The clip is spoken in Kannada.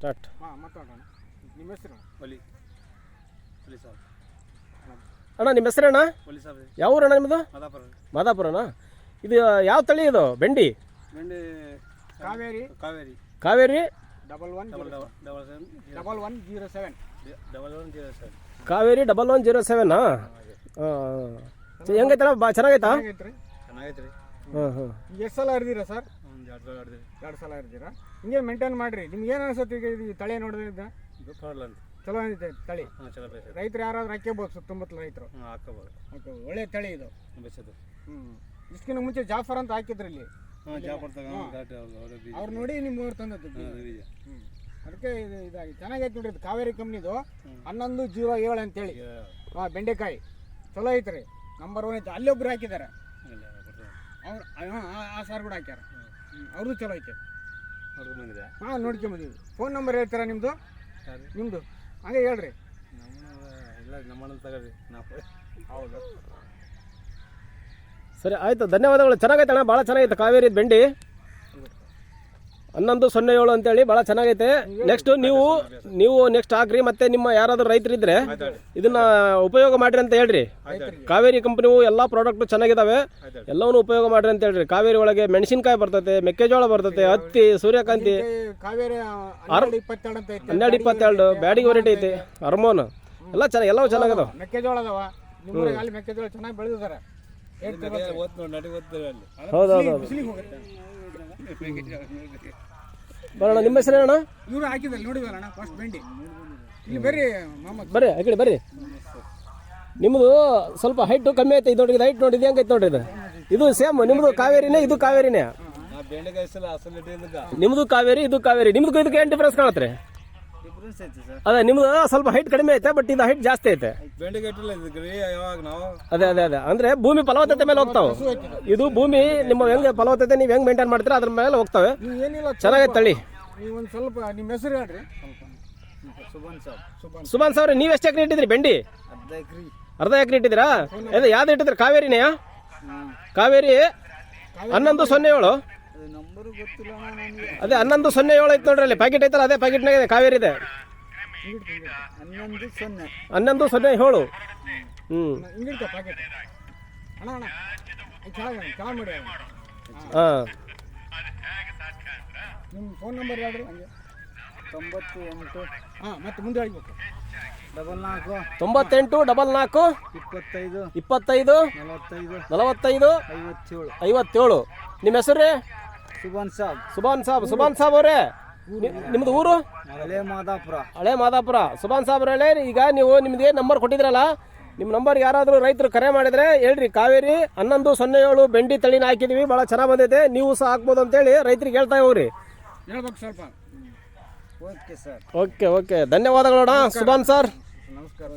ಸ್ಟಾರ್ಟ್. ಹಾಂ ಮಾತಾಡೋಣ. ನಿಮ್ಮ ಹೆಸರು? ಒಲಿ ಒಲಿ ಸಾಬ್. ಅಣ್ಣ ನಿಮ್ಮ ಹೆಸರಣ್ಣ? ಒಲಿ ಸಾಬ್. ಯಾವ ಊರಣ್ಣ ನಿಮ್ಮದು? ಮಾದಾಪುರ. ಮಾದಾಪುರನ. ಇದು ಯಾವ ತಳಿ ಇದು ಬೆಂಡಿ? ಬೆಂಡೆ ಕಾವೇರಿ. ಕಾವೇರಿ. ಕಾವೇರಿ 1107. ಕಾವೇರಿ 1107. ಹಾಂ ಹೆಂಗೈತಣ್ಣ? ಚೆನ್ನಾಗೈತಾ? ಚೆನ್ನಾಗೈತೆ ರೀ. ಹಾಂ ಹಾಂ. ಎಷ್ಟು ಸಲ ಹರಿದಿರಾ ಸರ್? ಒಂದು 2 ಸಲ ಆಡಿದ್ರಿ. 2 ಸಲ ಹರಿದಿರಾ? ಹಿಂಗೆ ಮೇಂಟೈನ್ ಮಾಡಿರಿ. ನಿಮ್ಗೆ ಏನು ಅನಿಸುತ್ತೆ ಈಗ ಇದು ತಳಿ ನೋಡಿದ್ರಿಂದ? ಇದು ಪರವಾಗಿಲ್ಲ ಅಂತ. ಚಲೋ ಅನಿಸುತ್ತೆ ತಳಿ. ಹಾಂ ಚಲೋ ಬೇಸದ. ರೈತರು ಯಾರಾದ್ರೂ ಹಾಕ್ಯಬೋದು, ಸುತ್ತಮುತ್ತಲ ರೈತರು ಹಾಕೋಬೋದು. ಹಾಕ್ಬೋದು. ಒಳ್ಳೆ ತಳಿ ಇದು. ಬೇಸದು. ಇಷ್ಟಕ್ಕಿಂತ ಮುಂಚೆ ಜಾಫರ್ ಅಂತ ಹಾಕಿದ್ರು ಇಲ್ಲಿ. ಹಾಂ ಜಾಪಡ್ತಾಗ ಅವ್ರು ನೋಡಿ ನಿಮ್ಮವ್ರು ತಂದದ್ದು. ಅದಕ್ಕೆ ಇದು ಇದಾಗಿ ಚೆನ್ನಾಗೈತೆ ನೋಡ್ರಿ. ಇದು ಕಾವೇರಿ ಕಂಪ್ನಿದು 1107 ಅಂತೇಳಿ. ಹಾಂ ಬೆಂಡೆಕಾಯಿ ಚಲೋ ಐತ್ರಿ. ನಂಬರ್ 1 ಐತೆ. ಅಲ್ಲೊಬ್ರು ಹಾಕಿದ್ದಾರೆ ಅವ್ರು. ಆ ಸಾರ್ ಕೂಡ ಹಾಕ್ಯಾರ. ಅವ್ರದ್ದು ಚಲೋ ಐತೆ. ಅವ್ರಿಗೆ ಬಂದಿದೆ. ಹಾಂ ನೋಡ್ಕೊಂಬಂದಿವಿ. ಫೋನ್ ನಂಬರ್ ಹೇಳ್ತೀರಾ ನಿಮ್ಮದು? ನಿಮ್ಮದು ಹಾಗೆ ಹೇಳ್ರಿ. ಇಲ್ಲ ನಮ್ಮನ್ನ ತಗೊಳ್ರಿ. ಹೌದು ಸರಿ ಆಯಿತು, ಧನ್ಯವಾದಗಳು. ಚೆನ್ನಾಗೈತೆ ಅಣ್ಣ, ಭಾಳ ಚೆನ್ನಾಗೈತೆ ಕಾವೇರಿ ಬೆಂಡಿ 1107 ಅಂತೇಳಿ ಭಾಳ ಚೆನ್ನಾಗೈತೆ. ನೆಕ್ಸ್ಟ್ ನೀವು ನೆಕ್ಸ್ಟ್ ಹಾಕ್ರಿ. ಮತ್ತೆ ನಿಮ್ಮ ಯಾರಾದರೂ ರೈತರಿದ್ದರೆ ಇದನ್ನ ಉಪಯೋಗ ಮಾಡಿರಿ ಅಂತ ಹೇಳ್ರಿ. ಕಾವೇರಿ ಕಂಪ್ನಿವು ಎಲ್ಲ ಪ್ರಾಡಕ್ಟ್ ಚೆನ್ನಾಗಿದ್ದಾವೆ, ಎಲ್ಲವನ್ನೂ ಉಪಯೋಗ ಮಾಡಿರಿ ಅಂತ ಹೇಳ್ರಿ. ಕಾವೇರಿ ಒಳಗೆ ಮೆಣಸಿನ್ಕಾಯಿ ಬರ್ತೈತೆ, ಮೆಕ್ಕೆಜೋಳ ಬರ್ತೈತೆ, ಹತ್ತಿ, ಸೂರ್ಯಕಾಂತಿ, ಕಾವೇರಿ 1222 ಅಂತ ಐತೆ. 1222 ಬ್ಯಾಡಿಗೆ ವೆರೈಟಿ ಐತೆ, ಹಾರ್ಮೋನ್ ಎಲ್ಲ ಎಲ್ಲವೂ ಚೆನ್ನಾಗದಾವ. ಮೆಕ್ಕೆಜೋಳ ಅದಾವ ನಿಮ್ಮೂರಿಗೆ. ಅಲ್ಲಿ ಮೆಕ್ಕೆಜೋಳ ಚೆನ್ನಾಗಿ ಬೆಳೆದಿದ್ದಾರೆ. ಹೌದೌದು. ಬರೋಣ. ನಿಮ್ಮ ಹೆಸರು ಅಣ್ಣ? ಇವರು ಹಾಕಿದಲ್ಲಿ ನೋಡಿದ್ರಣ್ಣ ಫಸ್ಟ್ ಬೆಂಡಿ. ಇಲ್ಲಿ ಬರ್ರಿ ಮೊಹಮ್ಮದ್, ಬರ್ರಿ ಆ ಕಡೆ ಬರ್ರಿ. ನಿಮ್ಮದು ಸ್ವಲ್ಪ ಹೈಟು ಕಮ್ಮಿ ಐತೆ. ಇದು ನೋಡಿ, ಹೈಟ್ ನೋಡಿ, ಇದು ಹೆಂಗೈತೆ ನೋಡ್ರಿ. ಇದು ಸೇಮ್ ನಿಮ್ಮದು ಕಾವೇರಿನೇ, ಇದು ಕಾವೇರಿನೇ. ನಿಮ್ಮದು ಕಾವೇರಿ, ಇದು ಕಾವೇರಿ. ನಿಮ್ದು ಇದಕ್ಕೆ ಏನು ಡಿಫ್ರೆನ್ಸ್ ಕಾಣತ್ರಿ? ಅದೇ ನಿಮ್ದು ಸ್ವಲ್ಪ ಹೈಟ್ ಕಡಿಮೆ ಐತೆ, ಬಟ್ ಇದು ಹೈಟ್ ಜಾಸ್ತಿ ಐತೆ. ಅದೇ ಅದೇ ಅದೇ ಅಂದ್ರೆ ಭೂಮಿ ಫಲವತ್ತತೆ ಮೇಲೆ ಹೋಗ್ತಾವೆ. ಇದು ಭೂಮಿ ನಿಮ್ಮ ಹೆಂಗೆ ಫಲವತ್ತತೆ ನೀವು ಹೆಂಗೆ ಮೇಂಟೈನ್ ಮಾಡ್ತೀರಾ ಅದ್ರ ಮೇಲೆ ಹೋಗ್ತವೆ. ಏನಿಲ್ಲ ಚೆನ್ನಾಗೈತೆ ತಳಿ. ನೀವು ಒಂದು ಸ್ವಲ್ಪ ನಿಮ್ಮ ಹೆಸರು ಹೇಳ್ರಿ. ಸುಭಾನ್ ಸಾವಿರ. ನೀವು ಎಷ್ಟು ಎಕರೆ ಇಟ್ಟಿದ್ರಿ ಬೆಂಡಿ? ಅರ್ಧ ಎಕರೆ ಇಟ್ಟಿದ್ದೀರಾ? ಅದೇ ಯಾವ್ದು ಇಟ್ಟಿದ್ರಿ? ಕಾವೇರಿನೇ? ಕಾವೇರಿ 1107. ಅದೇ 1107 ಐತೆ ನೋಡ್ರಿ. ಅಲ್ಲಿ ಪ್ಯಾಕೆಟ್ ಐತಲ್ಲ, ಅದೇ ಪ್ಯಾಕೆಟ್ನಾಗ ಇದೆ ಕಾವೇರಿ ಇದೆ. 1107. ಇಂಗಿಡ್ಕ ಪ್ಯಾಕೆಟ್ ಅಣ್ಣ ಅಣ್ಣ ಕೆಳಗೆ ಮಾಡಿ. ಹಾಂ ನಿಮ್ಮ ಫೋನ್ ನಂಬರ್ ಹೇಳ್ರಿ. ಹಂಗೆ 98. ಹಾಂ ಮತ್ತೆ ಮುಂದೆ ಹೇಳ್ಬೇಕು. 98 44 25 45 57. ನಿಮ್ಮ ಹೆಸರು ರೀ? ಸುಭಾನ್ ಸಾಬ್ ಅವರೇ. ನಿಮ್ದು ಊರು? ಹಳೆ ಮಾದಾಪುರ. ಸುಭಾನ್ ಸಾಬ್ ಅವರೇ, ಈಗ ನೀವು ನಿಮ್ಗೆ ನಂಬರ್ ಕೊಟ್ಟಿದ್ರಲ್ಲ, ನಿಮ್ಮ ನಂಬರ್ ಯಾರಾದರೂ ರೈತರು ಕರೆ ಮಾಡಿದ್ರೆ ಹೇಳ್ರಿ. ಕಾವೇರಿ 1107 ಬೆಂಡಿ ತಳಿನ ಹಾಕಿದೀವಿ, ಭಾಳ ಚೆನ್ನಾಗಿ ಬಂದೈತೆ, ನೀವು ಸಹ ಹಾಕ್ಬೋದು ಅಂತೇಳಿ ರೈತರಿಗೆ ಹೇಳ್ತಾ ಹೋಗ್ರಿ. ಹೇಳ್ಬೇಕು ಸ್ವಲ್ಪ. Okay sir. ಓಕೆ ಧನ್ಯವಾದಗಳು ಅಣ್ಣ ಸುಭಾನ್ ಸರ್. ನಮಸ್ಕಾರ.